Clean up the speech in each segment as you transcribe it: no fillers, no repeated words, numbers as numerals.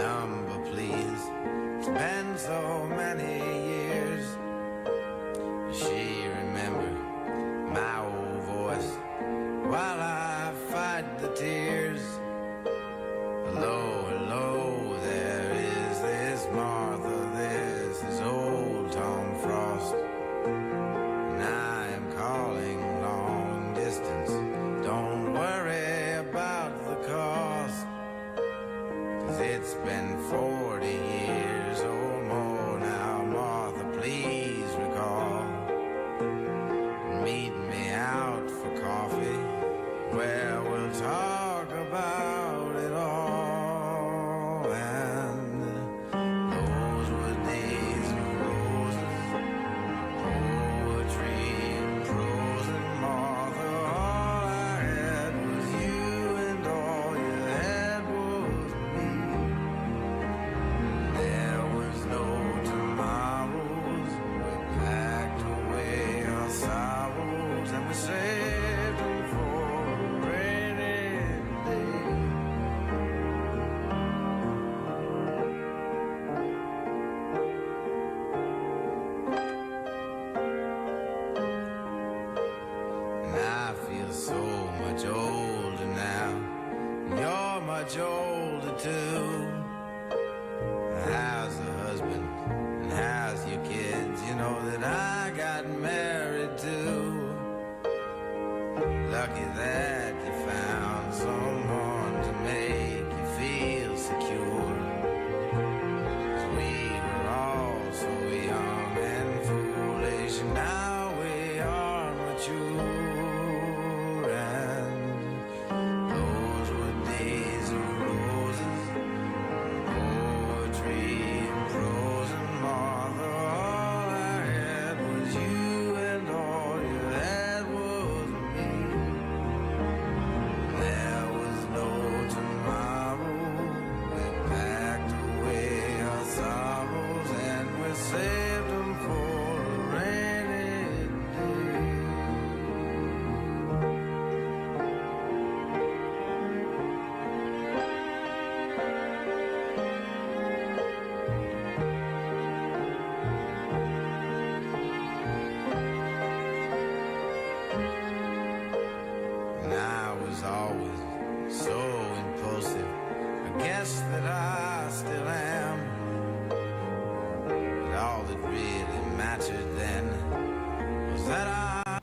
number, please. It's been so many years. She remembered my old voice while I fight the tears. Hello, hello, there is this Martha, this is old Tom Frost. And I am calling long distance. Don't worry about the cost, 'cause it's been 40 years or more now. Martha, please recall. Meet me out for coffee, where we'll talk about it all. And those were days of roses, poetry and prose and Martha. All I had was you, and all you had was me. There was no tomorrows. We packed away our sorrows and we saved them for a rainy day. And I feel so much older now, and you're much older too. How's the husband and how's your kids? You know that I got married too. Lucky that you found someone to make you feel secure. 'Cause we were all so young and foolish, and now we are mature. And those were days of roses, poetry and prose and Martha. All I had was you, and all you had was me. There was no tomorrow. We packed away our sorrows and we saved them for a rainy day. And I was always so impulsive. I guess that I still am. But all that really mattered then was that I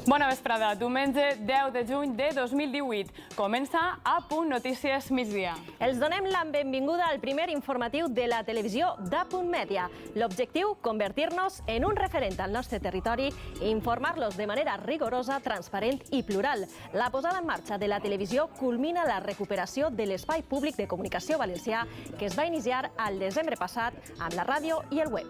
Bona vesprada, diumenge 10 de juny de 2018. Comença A Punt Notícies Migdia. Els donem la benvinguda al primer informatiu de la televisió d'A.Punt Mèdia. L'objectiu, convertir-nos en un referent al nostre territori i informar-los de manera rigorosa, transparent i plural. La posada en marxa de la televisió culmina la recuperació de l'espai públic de comunicació valencià que es va iniciar al desembre passat amb la ràdio i el web.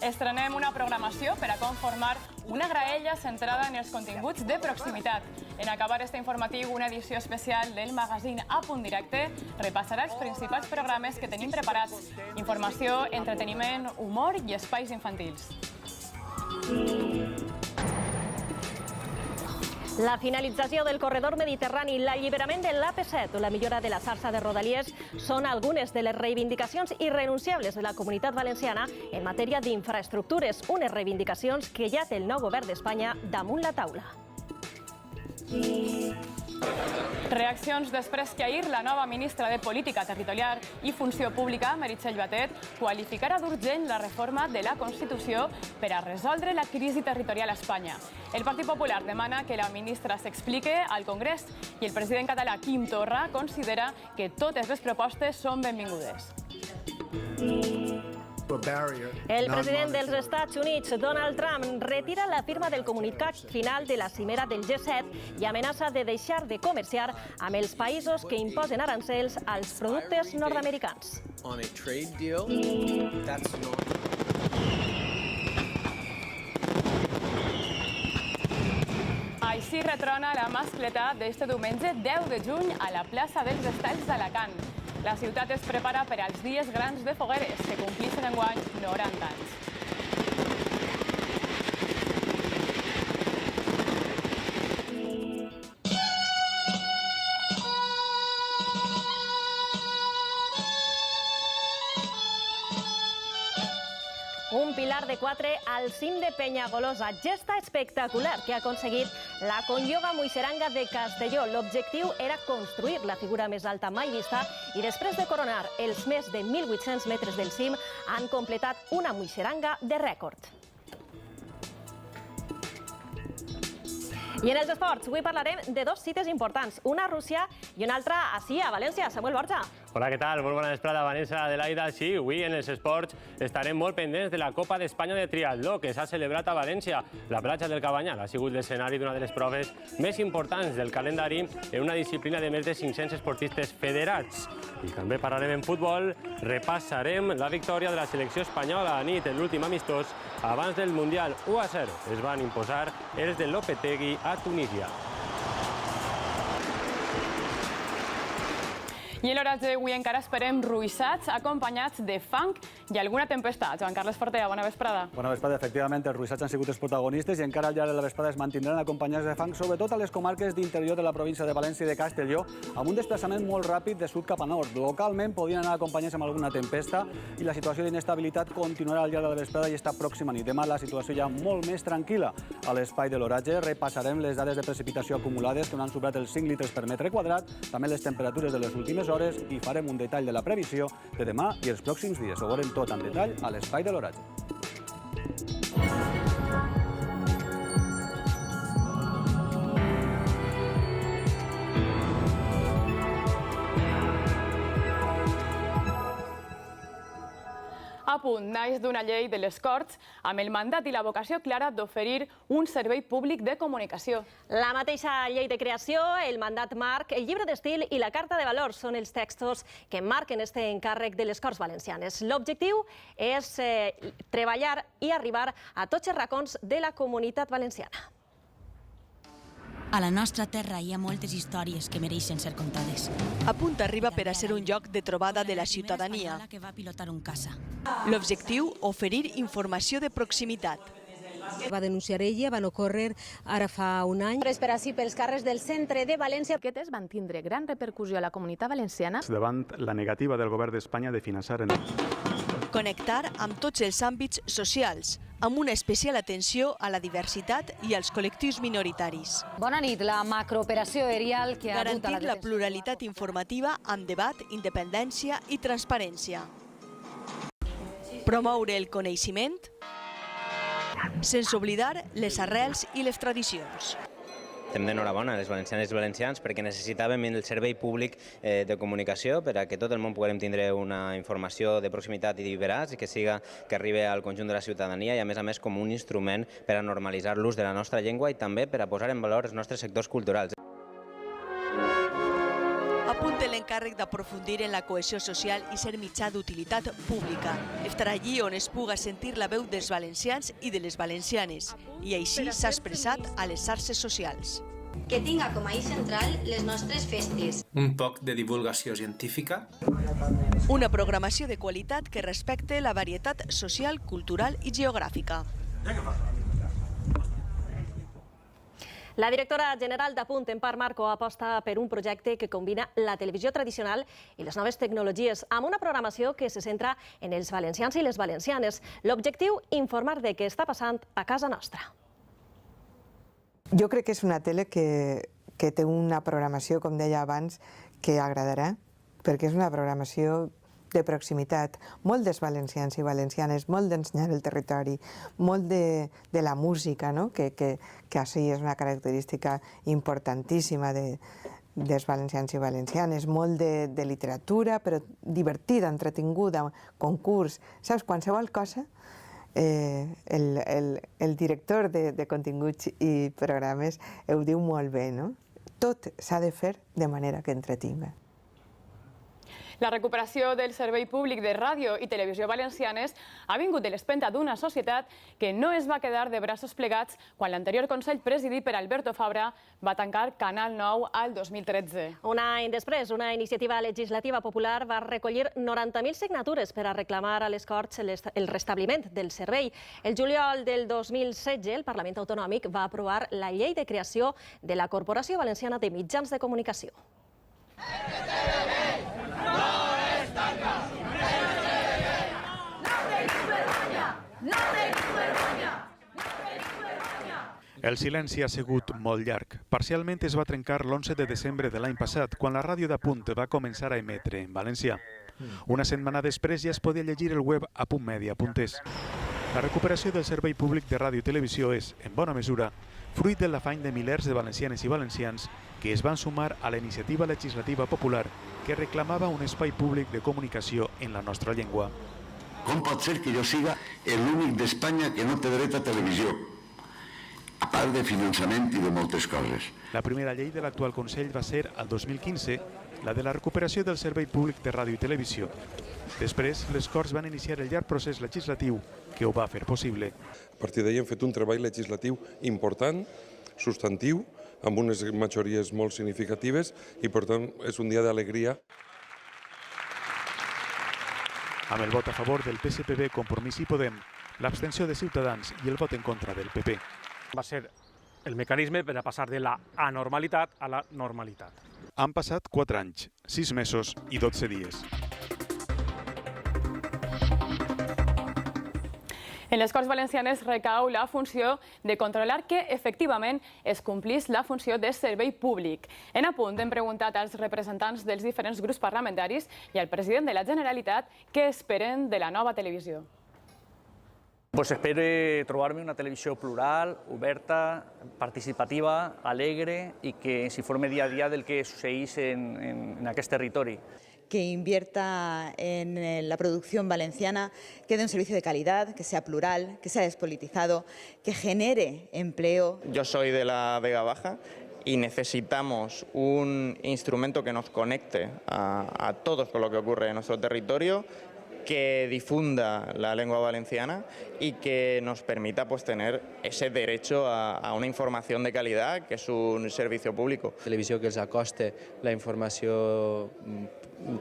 Estrenem una programació per a conformar una graella centrada en els continguts de proximitat. En acabar este informatiu, una edició especial del magazine A Punt Directe repassarà els principals programes que tenim preparats. Informació, entreteniment, humor i espais infantils. La finalització del corredor mediterrani, l'alliberament de l'AP7 o la millora de la xarxa de rodalies són algunes de les reivindicacions irrenunciables de la Comunitat Valenciana en matèria d'infraestructures, unes reivindicacions que ja té el nou govern d'Espanya damunt la taula. Reaccions després que ahir la nova ministra de Política Territorial i Funció Pública, Meritxell Batet, qualificarà d'urgent la reforma de la Constitució per a resoldre la crisi territorial a Espanya. El Partit Popular demana que la ministra s'explique al Congrés i el president català Quim Torra considera que totes les propostes són benvingudes. El president dels Estats Units, Donald Trump, retira la firma del comunicat final de la cimera del G7 i amenaça de deixar de comerciar amb els països que imposen arancels als productes nord-americans. Així retrona la mascleta d'este diumenge 10 de juny a la plaça dels Estalls d'Alacant. La ciutat es prepara per als dies grans de fogueres, que complixen enguany 90 anys. llarg de 4 al cim de Penyagolosa. Gesta espectacular que ha aconseguit la Conyoga Muixeranga de Castelló. L'objectiu era construir la figura més alta mai vista i després de coronar els més de 1.800 metres del cim han completat una muixeranga de rècord. I en els esports, avui parlarem de dos cites importants, una a Rússia i una altra ací, a València. Samuel Borja. Hola, què tal? Molt bona vesprada, Vanessa, Adelaida. Sí, avui en els esports estarem molt pendents de la Copa d'Espanya de Triatló, que s'ha celebrat a València. La platja del Cabanyal ha sigut l'escenari d'una de les proves més importants del calendari en una disciplina de més de 500 esportistes federats. I també parlarem en futbol, repassarem la victòria de la selecció espanyola a nit en l'últim amistós abans del Mundial 1-0. Es van imposar els de Lopetegui a Tunísia. I en l'hora d'avui encara esperem ruixats acompanyats de fang i alguna tempestat. Joan Carles Fortea, bona vesprada. Bona vesprada. Efectivament, els ruixats han sigut els protagonistes i encara al llarg de la vesprada es mantindran acompanyats de fang, sobretot a les comarques d'interior de la província de València i de Castelló, amb un desplaçament molt ràpid de sud cap a nord. Localment podien anar acompanyats amb alguna tempesta i la situació d'inestabilitat continuarà al llarg de la vesprada i esta pròxima nit. Demà la situació ja molt més tranquil·la. A l'espai de l'oratge repassarem les dades de precipitació acumulades que no han superat els 5 litres per metre quadrat, també les temperatures de les últimes hores i farem un detall de la previsió de demà i els pròxims dies. Ho veurem tot en detall a l'espai de l'oratge. A punt naix d'una llei de les Corts amb el mandat i la vocació clara d'oferir un servei públic de comunicació. La mateixa llei de creació, el mandat marc, el llibre d'estil i la carta de valors són els textos que marquen este encàrrec de les Corts Valencianes. L'objectiu és treballar i arribar a tots els racons de la comunitat valenciana. A la nostra terra hi ha moltes històries que mereixen ser contades. A punt arriba per a ser un lloc de trobada de la ciutadania. Que va pilotar un caça. L'objectiu, oferir informació de proximitat. Va denunciar ella, van ocórrer ara fa un any. Per així pels carrers del centre de València. Aquestes van tindre gran repercussió a la comunitat valenciana. Davant la negativa del govern d'Espanya de finançar... Connectar amb tots els àmbits socials, amb una especial atenció a la diversitat i als col·lectius minoritaris. Bona nit, la macrooperació aerial que ha dut a la Garantir la pluralitat informativa amb debat, independència i transparència. Promoure el coneixement sense oblidar les arrels i les tradicions. Estem d'enhorabona, les valencianes i valencians, perquè necessitàvem el servei públic de comunicació per a que tot el món puguem tindre una informació de proximitat i veraç i que arribi al conjunt de la ciutadania i, a més, com un instrument per a normalitzar l'ús de la nostra llengua i també per a posar en valor els nostres sectors culturals. Apunta l'encàrrec d'aprofundir en la cohesió social i ser mitjà d'utilitat pública. Estar allí on es puga sentir la veu dels valencians i de les valencianes. I així s'ha expressat a les xarxes socials. Que tinga com a eix central les nostres festes. Un poc de divulgació científica. Una programació de qualitat que respecte la varietat social, cultural i geogràfica. La directora general d'Apunt, Empar Marco, aposta per un projecte que combina la televisió tradicional i les noves tecnologies amb una programació que se centra en els valencians i les valencianes. L'objectiu, informar de què està passant a casa nostra. Jo crec que és una tele que té una programació, com deia abans, que agradarà, perquè és una programació de proximitat, molt dels valencians i valencianes, molt d'ensenyar el territori, molt de la música, que així és una característica importantíssima dels valencians i valencianes, molt de literatura, però divertida, entretinguda, concurs, saps, qualsevol cosa. El director de continguts i programes ho diu molt bé, no? Tot s'ha de fer de manera que entretinga. La recuperació del servei públic de ràdio i televisió valencianes ha vingut de l'espenta d'una societat que no es va quedar de braços plegats quan l'anterior Consell presidit per Alberto Fabra va tancar Canal 9 al 2013. Un any després, una iniciativa legislativa popular va recollir 90.000 signatures per a reclamar a les Corts el restabliment del servei. El juliol del 2016, el Parlament Autonòmic va aprovar la llei de creació de la Corporació Valenciana de Mitjans de Comunicació. No tenemos vergonya! No tenemos El silenci ha sigut molt llarg. Parcialment es va trencar l'11 de desembre de l'any passat, quan la ràdio d'Apunt va començar a emetre en valencià. Una setmana després ja es podia llegir el web apuntmedia.es. La recuperació del servei públic de ràdio i televisió és, en bona mesura, fruit de l'afany de milers de valencianes i valencians que es van sumar a la iniciativa legislativa popular que reclamava un espai públic de comunicació en la nostra llengua. Com pot ser que jo siga l'únic d'Espanya que no té dret a televisió? A part de finançament i de moltes coses. La primera llei de l'actual Consell va ser, el 2015, la de la recuperació del servei públic de ràdio i televisió. Després, les Corts van iniciar el llarg procés legislatiu que ho va fer possible. A partir d'ahir hem fet un treball legislatiu important, substantiu, amb unes majories molt significatives i, per tant, és un dia d'alegria. Amb el vot a favor del PSPB, Compromís i Podem, l'abstenció de Ciutadans i el vot en contra del PP. Va ser el mecanisme per a passar de la anormalitat a la normalitat. Han passat 4 anys, 6 mesos i 12 dies. En les Corts Valencianes recau la funció de controlar que efectivament es complís la funció de servei públic. En Apunt hem preguntat als representants dels diferents grups parlamentaris i al president de la Generalitat què esperen de la nova televisió. Pues espero trobar-me una televisió plural, oberta, participativa, alegre i que s'informe dia a dia del que succeeix en aquest territori. Que invierta en la producción valenciana, que dé un servicio de calidad, que sea plural, que sea despolitizado, que genere empleo. Yo soy de la Vega Baja y necesitamos un instrumento que nos conecte a todos con lo que ocurre en nuestro territorio, que difunda la lengua valenciana y que nos permita tener ese derecho a una información de calidad, que es un servicio público. Televisió que els acosta la informació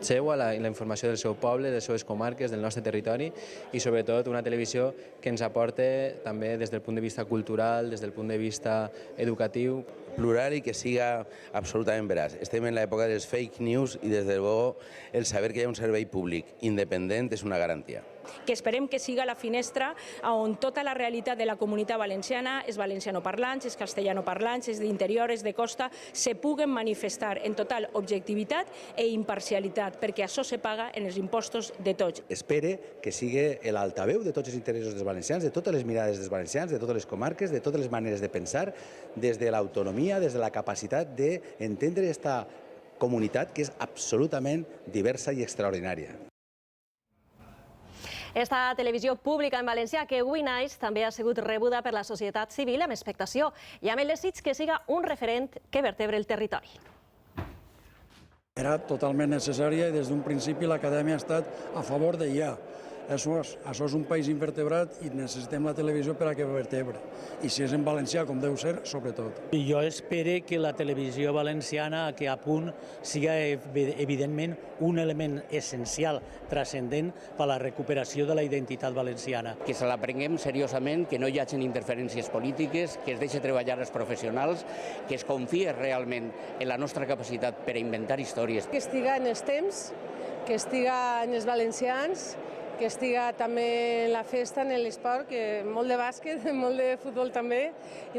seua, la informació del seu poble, de les seves comarques, del nostre territori i sobretot una televisió que ens aporta també des del punt de vista cultural, des del punt de vista educatiu. Plural y que siga absolutament veraç. Estem en l'època dels fake news i des de luego el saber que hi ha un servei públic independent és una garantia. Que esperem que siga la finestra on tota la realitat de la comunitat valenciana, els valencianoparlants, els castellanoparlants, els d'interior, els de costa, se puguen manifestar en total objectivitat e imparcialitat, perquè això se paga en els impostos de tots. Espere que sigui l'altaveu de tots els interessos dels valencians, de totes les mirades dels valencians, de totes les comarques, de totes les maneres de pensar, des de l'autonomia, des de la capacitat d'entendre aquesta comunitat que és absolutament diversa i extraordinària. Esta televisió pública en valencià que avui naix també ha sigut rebuda per la societat civil amb expectació i amb el desig que siga un referent que vertebre el territori. Era totalment necessària i des d'un principi l'acadèmia ha estat a favor de ja. Això és un país invertebrat i necessitem la televisió per a que vertebre. I si és en valencià, com deu ser, sobretot. Jo espero que la televisió valenciana que a punt siga evidentment un element essencial, transcendent per a la recuperació de la identitat valenciana. Que se la prenguem seriosament, que no hi hagi interferències polítiques, que es deixi treballar els professionals, que es confie realment en la nostra capacitat per a inventar històries. Que estiga en els temps, que estiga en els valencians, que estiga també en la festa, en l'esport, que molt de bàsquet, molt de futbol també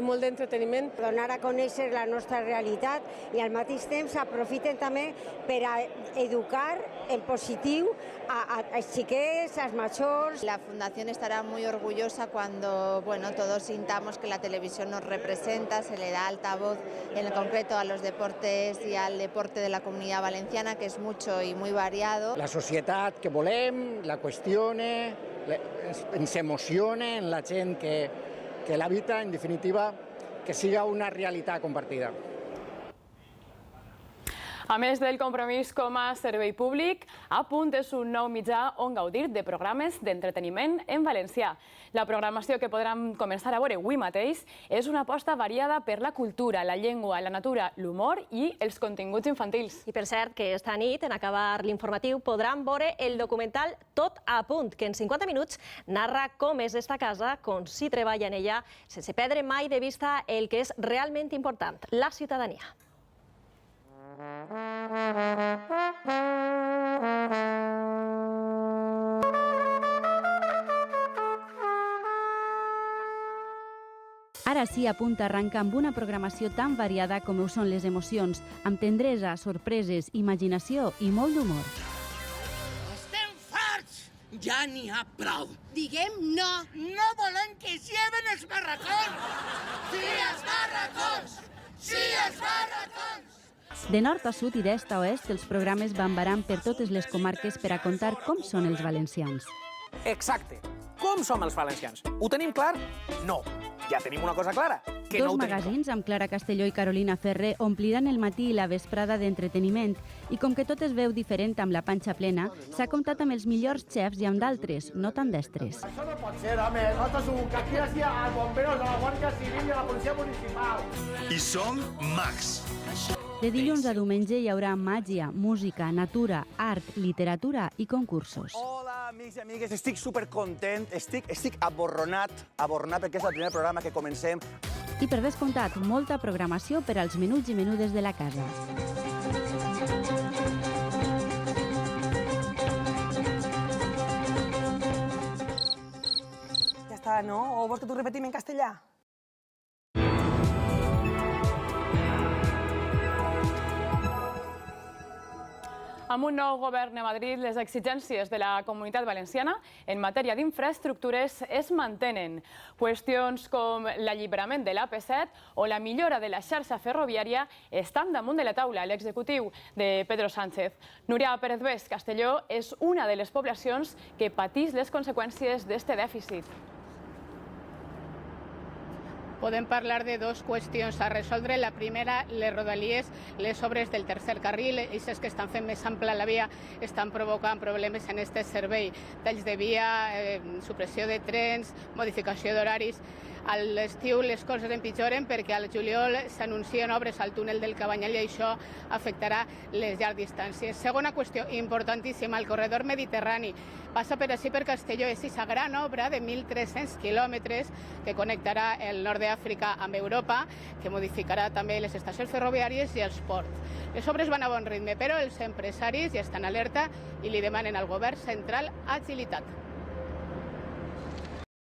i molt d'entreteniment. Donar a conèixer la nostra realitat i al mateix temps aprofiten també per a educar en positiu als xiquets, als majors. La Fundación estará muy orgullosa cuando todos sintamos que la televisión nos representa, se le da altavoz en concreto a los deportes y al deporte de la Comunidad Valenciana, que es mucho y muy variado. La societat que volem, la qüestione, ens emociona en la gent que l'habita, en definitiva, que siga una realitat compartida. A més del compromís com a servei públic, Apunt és un nou mitjà on gaudir de programes d'entreteniment en valencià. La programació que podran començar a veure avui mateix és una aposta variada per la cultura, la llengua, la natura, l'humor i els continguts infantils. I per cert que esta nit, en acabar l'informatiu, podran veure el documental Tot a punt, que en 50 minuts narra com és esta casa, com s'hi treballa en ella, sense perdre mai de vista el que és realment important, la ciutadania. Ara sí, a punt arranca amb una programació tan variada com ho són les emocions, amb tendresa, sorpreses, imaginació i molt d'humor. Estem farts! Ja n'hi ha prou! Diguem no! No volem que es lleven els barracons! Sí, els barracons! Sí, els barracons! De nord a sud i d'est a oest, els programes bambaran per totes les comarques per a contar com són els valencians. Exacte. Com som els valencians? Ho tenim clar? No. Ja tenim una cosa clara, que no ho Dos tenim clar. magazins amb Clara Castelló i Carolina Ferrer ompliran el matí i la vesprada d'entreteniment i com que tot es veu diferent amb la panxa plena, s'ha comptat amb els millors xefs i amb d'altres, no tan destres. Això no pot ser, home. Nosaltres som que aquí hagi als bomberos, a la Guàrdia Civil i a la Policia Municipal. I som mags. De dilluns a diumenge hi haurà màgia, música, natura, art, literatura i concursos. Hola, amics i amigues, estic supercontent, estic aborronat perquè és el primer programa que comencem. I per descomptat, molta programació per als menuts i menudes de la casa. Ja està, no? O vols que t'ho repetim en castellà? Amb un nou govern a Madrid, les exigències de la Comunitat Valenciana en matèria d'infraestructures es mantenen. Qüestions com l'alliberament de l'AP7 o la millora de la xarxa ferroviària estan damunt de la taula a l'executiu de Pedro Sánchez. Núria Pérez-Bes, Castelló, és una de les poblacions que patís les conseqüències d'aquest dèficit. Podem parlar de dues qüestions a resoldre. La primera, les rodalies, les obres del tercer carril, aquestes que estan fent més ampla la via, estan provocant problemes en aquest servei. Talls de via, supressió de trens, modificació d'horaris. A l'estiu les coses empitjoren perquè al juliol s'anuncien obres al túnel del Cabanyal i això afectarà les llargues distàncies. Segona qüestió importantíssima, el corredor mediterrani. Passa per ací per Castelló, és aquesta gran obra de 1.300 quilòmetres que connectarà el nord d'Àfrica amb Europa, que modificarà també les estacions ferroviàries i els ports. Les obres van a bon ritme, però els empresaris ja estan alerta i li demanen al govern central agilitat.